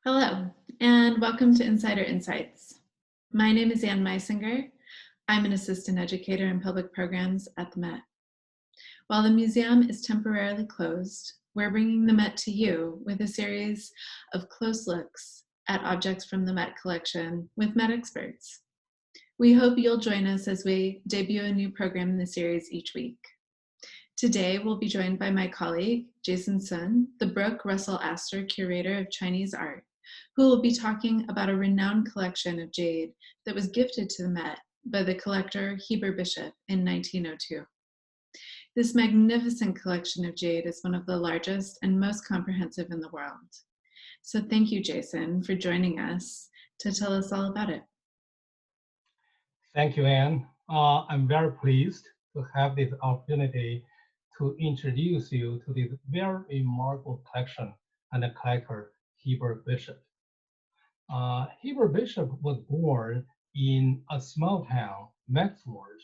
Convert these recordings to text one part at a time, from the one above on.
Hello, and welcome to Insider Insights. My name is Ann Meisinger. I'm an assistant educator in public programs at the Met. While the museum is temporarily closed, we're bringing the Met to you with a series of close looks at objects from the Met collection with Met experts. We hope you'll join us as we debut a new program in the series each week. Today, we'll be joined by my colleague, Jason Sun, the Brooke Russell Astor Curator of Chinese Art, who will be talking about a renowned collection of jade that was gifted to the Met by the collector Heber Bishop in 1902. This magnificent collection of jade is one of the largest and most comprehensive in the world. So thank you, Jason, for joining us to tell us all about it. Thank you, Anne. I'm very pleased to have this opportunity to introduce you to this very remarkable collection and the collector, Heber Bishop. Heber Bishop was born in a small town, Medford,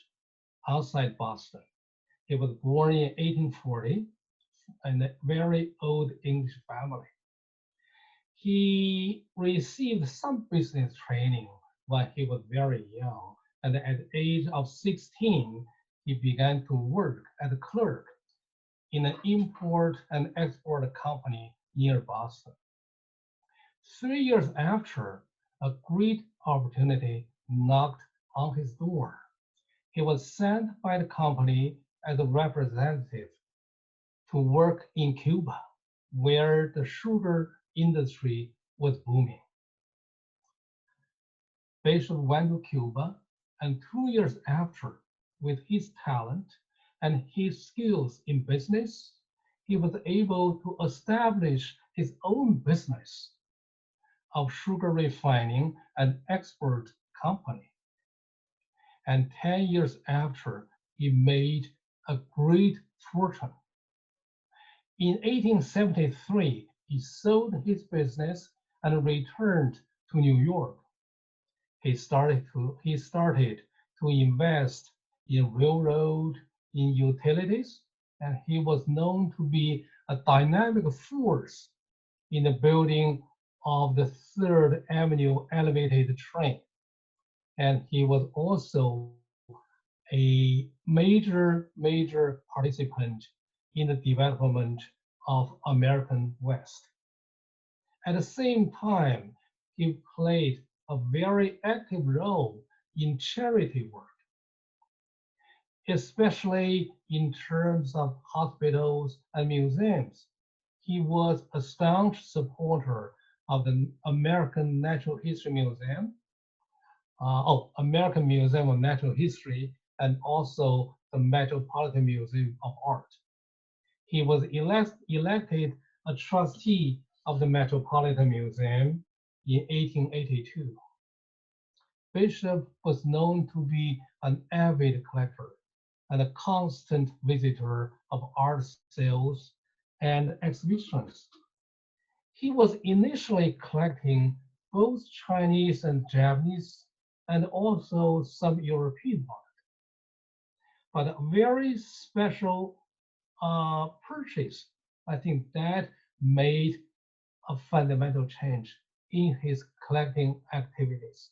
outside Boston. He was born in 1840 in a very old English family. He received some business training when he was very young, and at the age of 16, he began to work as a clerk in an import and export company near Boston. 3 years after, a great opportunity knocked on his door. He was sent by the company as a representative to work in Cuba, where the sugar industry was booming. Bishop went to Cuba, and 2 years after, with his talent and his skills in business, he was able to establish his own business of sugar refining and export company. And 10 years after, he made a great fortune. In 1873, he sold his business and returned to New York. He started to invest in railroad, in utilities, and he was known to be a dynamic force in the building of the Third Avenue elevated train. And he was also a major participant in the development of American West. At the same time, he played a very active role in charity work, especially in terms of hospitals and museums. He was a staunch supporter of the American Natural History Museum, American Museum of Natural History, and also the Metropolitan Museum of Art. He was elected a trustee of the Metropolitan Museum in 1882. Bishop was known to be an avid collector and a constant visitor of art sales and exhibitions. He was initially collecting both Chinese and Japanese and also some European art. But a very special purchase, I think that made a fundamental change in his collecting activities.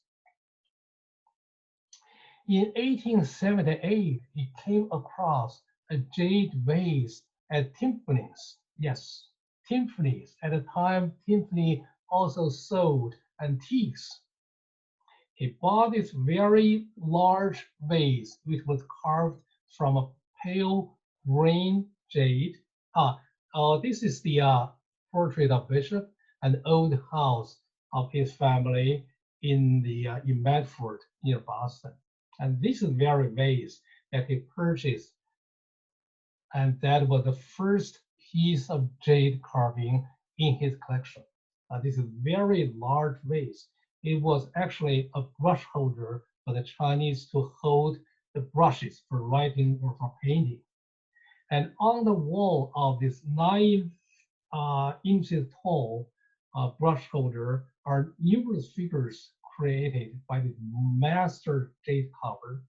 In 1878, he came across a jade vase at Tiffany's. Yes, Tiffany's. At the time, Tiffany also sold antiques. He bought this very large vase, which was carved from a pale green jade. This is the portrait of Bishop, an old house of his family in Medford near Boston. And this is very vase that he purchased. And that was the first piece of jade carving in his collection. This is a very large vase. It was actually a brush holder for the Chinese to hold the brushes for writing or for painting. And on the wall of this 9 inches tall brush holder are numerous figures created by the master jade carver.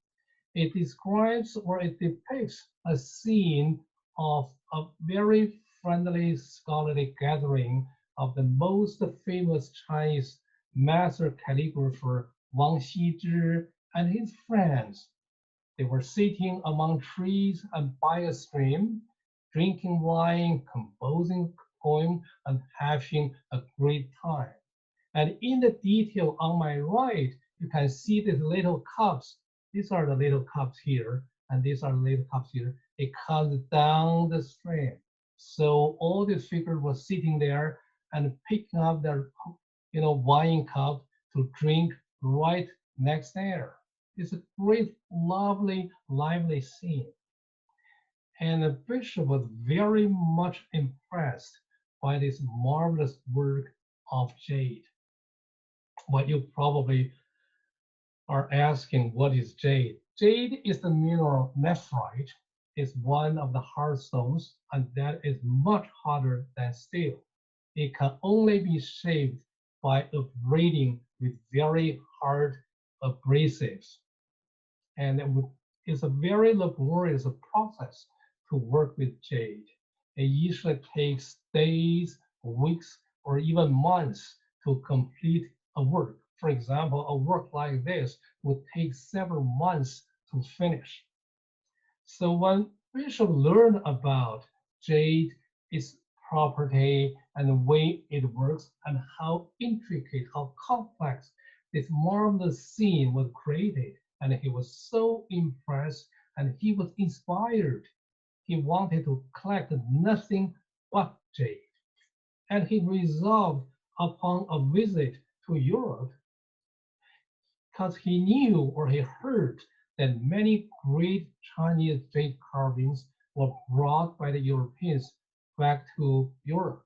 It describes or it depicts a scene of a very friendly scholarly gathering of the most famous Chinese master calligrapher Wang Xizhi and his friends. They were sitting among trees and by a stream, drinking wine, composing poems, and having a great time. And in the detail on my right, you can see these little cups. These are the little cups here, and these are the little cups here. It comes down the stream. So all these figures were sitting there and picking up their, wine cup to drink right next there. It's a great, lovely, lively scene. And the bishop was very much impressed by this marvelous work of Jade. But you probably are asking, what is jade? Jade is the mineral nephrite. It's one of the hard stones, and that is much harder than steel. It can only be shaped by abrading with very hard abrasives. And it's a very laborious process to work with jade. It usually takes days, weeks, or even months to complete a work. For example, a work like this would take several months to finish. So when Bishop learned about jade, its property, and the way it works, and how intricate, how complex this marvelous scene was created, and he was so impressed and he was inspired. He wanted to collect nothing but jade. And he resolved upon a visit to Europe because he knew or he heard that many great Chinese jade carvings were brought by the Europeans back to Europe.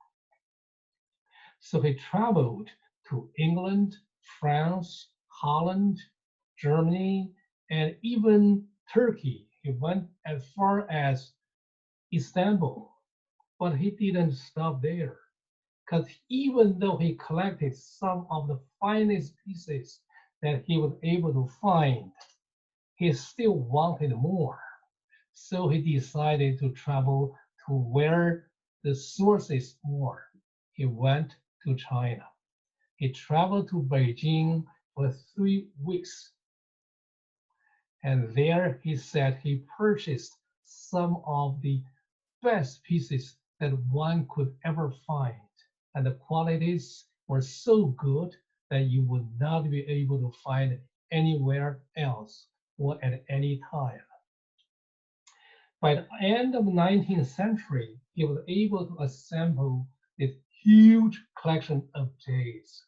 So he traveled to England, France, Holland, Germany, and even Turkey. He went as far as Istanbul, but he didn't stop there. Because even though he collected some of the finest pieces that he was able to find, he still wanted more. So he decided to travel to where the sources were. He went to China. He traveled to Beijing for 3 weeks. And there he said he purchased some of the best pieces that one could ever find. And the qualities were so good that you would not be able to find anywhere else or at any time. By the end of the 19th century, he was able to assemble this huge collection of jades,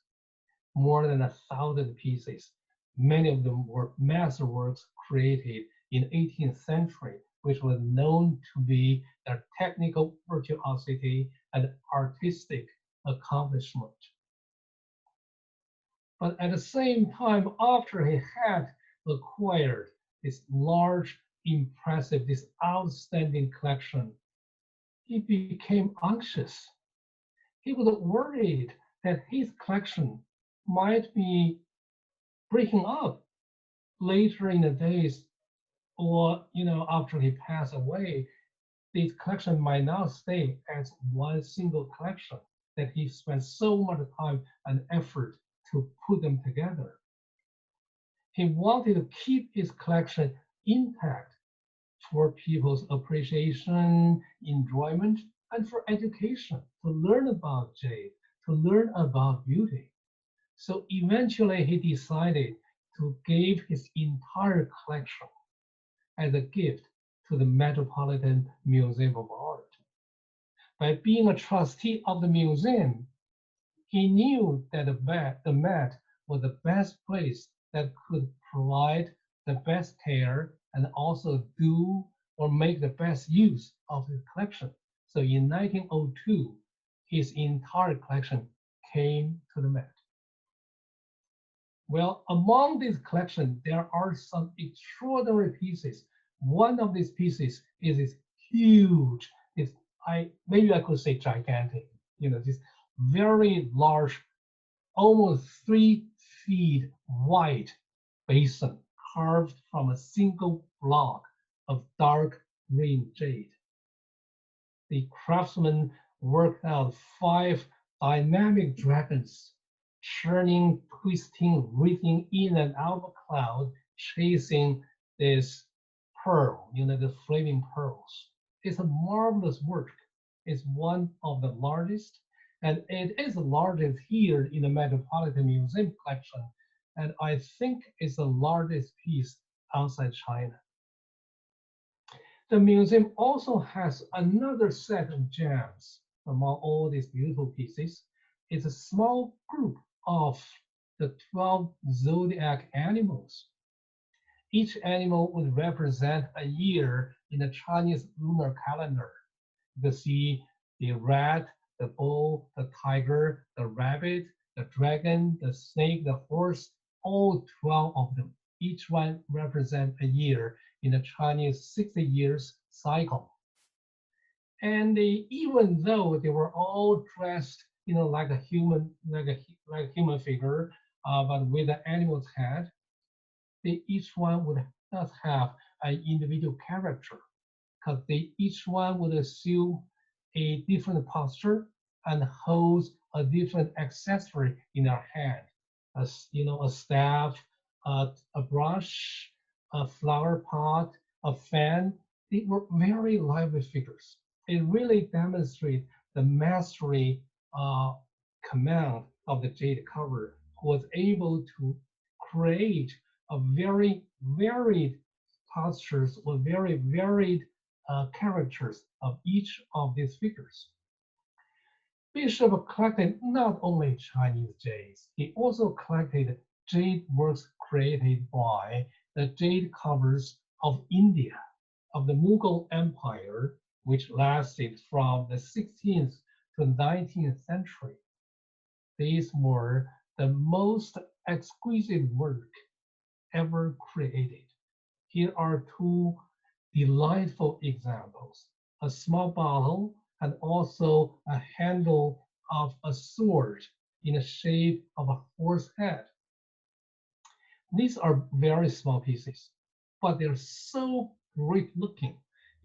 more than 1,000 pieces. Many of them were masterworks created in the 18th century, which was known to be their technical virtuosity and artistic accomplishment. But at the same time, after he had acquired this large, impressive, this outstanding collection, he became anxious. He was worried that his collection might be breaking up later in the days, or after he passed away. This collection might not stay as one single collection that he spent so much time and effort to put them together. He wanted to keep his collection intact for people's appreciation, enjoyment, and for education, to learn about jade, to learn about beauty. So eventually he decided to give his entire collection as a gift to the Metropolitan Museum of Art. By being a trustee of the museum, he knew that the Met was the best place that could provide the best care and also do or make the best use of his collection. So in 1902, his entire collection came to the Met. Well, among this collection, there are some extraordinary pieces. One of these pieces is this huge, maybe I could say gigantic, this very large, almost 3 feet wide basin carved from a single block of dark green jade. The craftsman worked out 5 dynamic dragons, churning, twisting, writhing in and out of a cloud, chasing this pearl, the flaming pearls. It's a marvelous work. It's one of the largest, and it is the largest here in the Metropolitan Museum collection. And I think it's the largest piece outside China. The museum also has another set of gems among all these beautiful pieces. It's a small group of the 12 zodiac animals. Each animal would represent a year in the Chinese lunar calendar. You see the rat, the bull, the tiger, the rabbit, the dragon, the snake, the horse, all 12 of them. Each one represents a year in the Chinese 60 years cycle. And even though they were all dressed, like a human, like a human figure, but with the animal's head, each one would not have an individual character, because each one would assume a different posture and holds a different accessory in their hand, as a staff, a brush, a flower pot, a fan. They were very lively figures. It really demonstrates the mastery command of the Jade cover, who was able to create a very varied postures or very varied characters of each of these figures. Bishop collected not only Chinese jades, he also collected jade works created by the jade covers of India, of the Mughal Empire, which lasted from the 16th to 19th century. These were the most exquisite work ever created. Here are two delightful examples: a small bottle and also a handle of a sword in the shape of a horse head. These are very small pieces, but they're so great looking.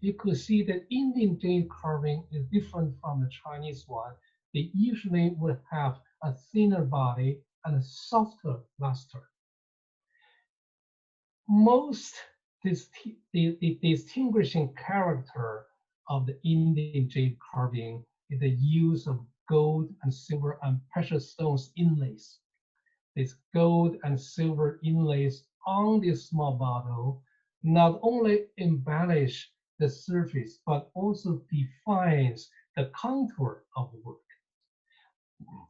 You could see that Indian jade carving is different from the Chinese one. They usually would have a thinner body and a softer luster. Most the distinguishing character of the Indian jade carving is the use of gold and silver and precious stones inlays. This gold and silver inlays on this small bottle not only embellish the surface, but also defines the contour of the work.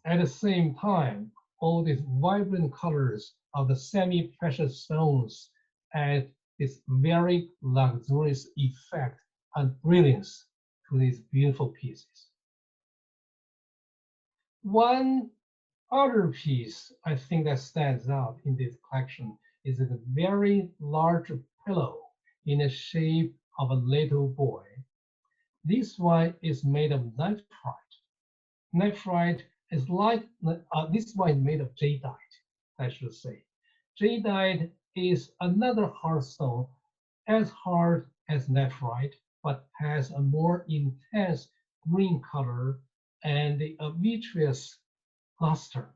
At the same time, all these vibrant colors of the semi-precious stones add this very luxurious effect and brilliance to these beautiful pieces. One other piece I think that stands out in this collection is a very large pillow in the shape of a little boy. This one is made of nephrite. Nephrite is like, this one is made of jadeite, I should say. Jadeite is another hard stone, as hard as nephrite, but has a more intense green color and a vitreous luster.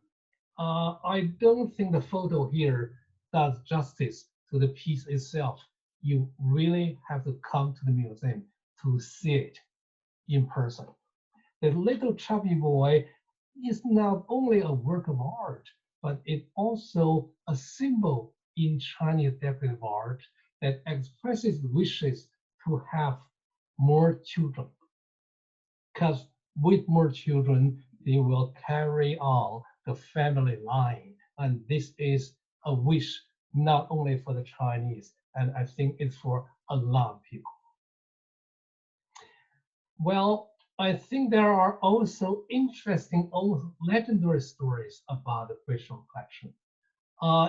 I don't think the photo here does justice to the piece itself. You really have to come to the museum to see it in person. The little chubby boy is not only a work of art, but it's also a symbol in Chinese decorative art that expresses wishes to have more children. Because with more children, they will carry on the family line. And this is a wish not only for the Chinese, and I think it's for a lot of people. Well, I think there are also interesting legendary stories about the Bishop collection.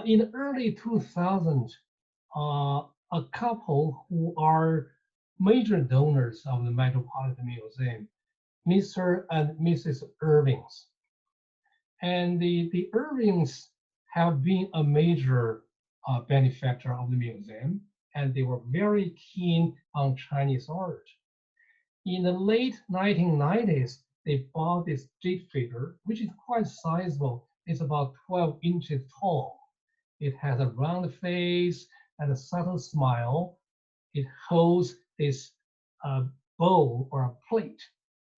In the early 2000s, a couple who are major donors of the Metropolitan Museum, Mr. and Mrs. Irvings. And the Irvings have been a major benefactor of the museum, and they were very keen on Chinese art. In the late 1990s, they bought this jade figure, which is quite sizable. It's about 12 inches tall. It has a round face and a subtle smile. It holds this bowl or a plate.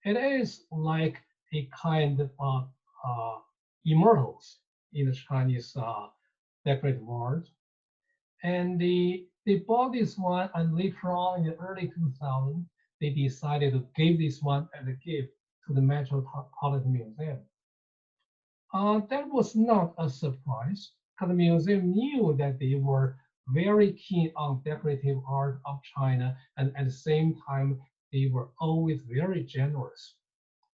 It is like a kind of immortals in the Chinese decorative art. And they bought this one, and later on in the early 2000s, they decided to give this one as a gift to the Metropolitan Museum. That was not a surprise, because the museum knew that they were very keen on decorative art of China, and at the same time, they were always very generous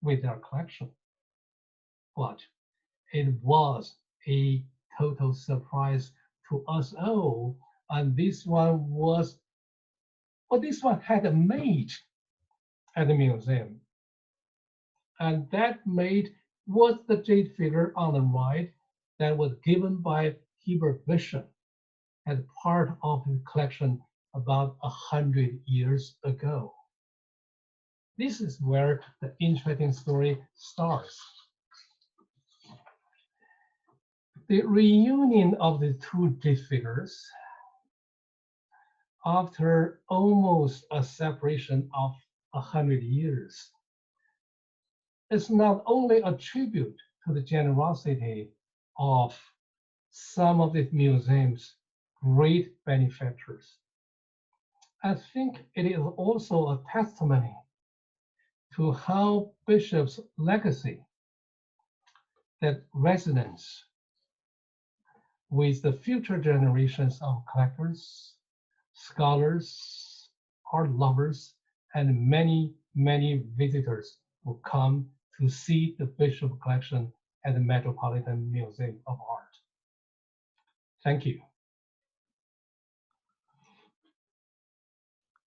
with their collection. But it was a total surprise to us all, and this one was, well, this one had a maid at the museum, and that maid was the jade figure on the right that was given by Heber Bishop as part of his collection about 100 years ago. This is where the interesting story starts. The reunion of the two jade figures after almost a separation of 100 years is not only a tribute to the generosity of some of the museum's great benefactors. I think it is also a testimony to how Bishop's legacy that resonates with the future generations of collectors, scholars, art lovers, and many, many visitors who come to see the Bishop collection at the Metropolitan Museum of Art. Thank you.